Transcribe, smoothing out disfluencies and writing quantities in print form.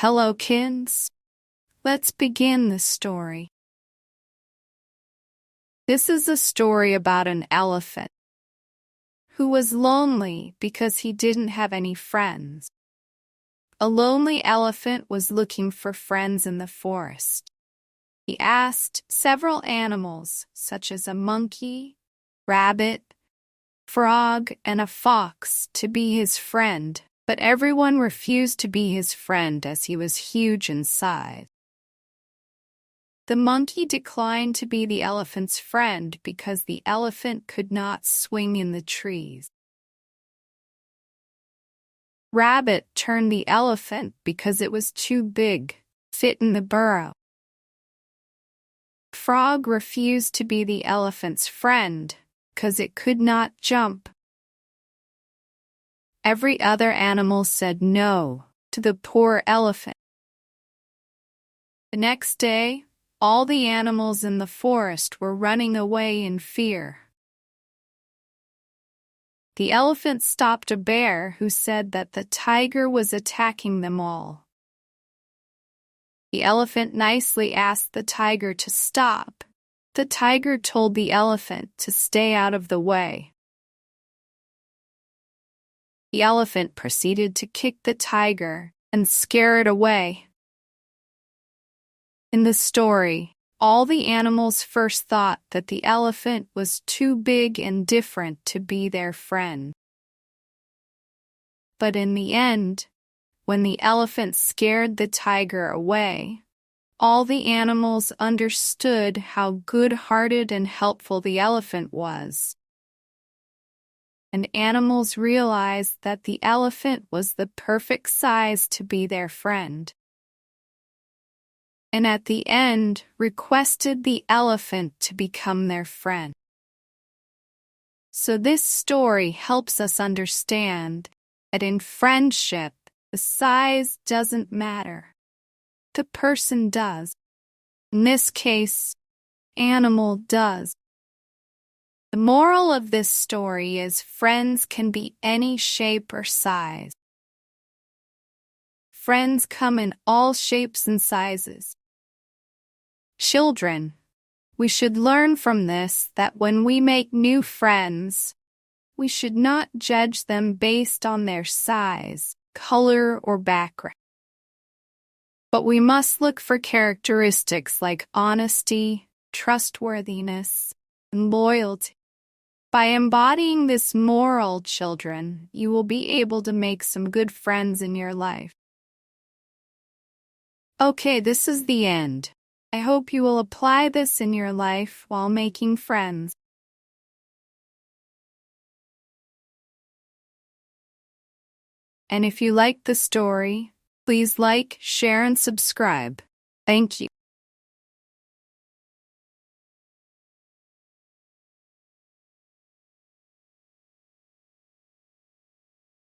Hello, kids. Let's begin the story. This is a story about an elephant who was lonely because he didn't have any friends. A lonely elephant was looking for friends in the forest. He asked several animals, such as a monkey, rabbit, frog, and a fox, to be his friend, but everyone refused to be his friend as he was huge in size. The monkey declined to be the elephant's friend because the elephant could not swing in the trees. Rabbit turned the elephant because it was too big, fit in the burrow. Frog refused to be the elephant's friend because it could not jump. Every other animal said no to the poor elephant. The next day, all the animals in the forest were running away in fear. The elephant stopped a bear who said that the tiger was attacking them all. The elephant nicely asked the tiger to stop. The tiger told the elephant to stay out of the way. The elephant proceeded to kick the tiger and scare it away. In the story, all the animals first thought that the elephant was too big and different to be their friend. But in the end, when the elephant scared the tiger away, all the animals understood how good-hearted and helpful the elephant was. And animals realized that the elephant was the perfect size to be their friend. And at the end requested the elephant to become their friend. So this story helps us understand that in friendship, the size doesn't matter. The person does. In this case, animal does. The moral of this story is friends can be any shape or size. Friends come in all shapes and sizes. Children, we should learn from this that when we make new friends, we should not judge them based on their size, color, or background. But we must look for characteristics like honesty, trustworthiness, and loyalty. By embodying this moral, children, you will be able to make some good friends in your life. Okay, this is the end. I hope you will apply this in your life while making friends. And if you liked the story, please like, share, and subscribe. Thank you.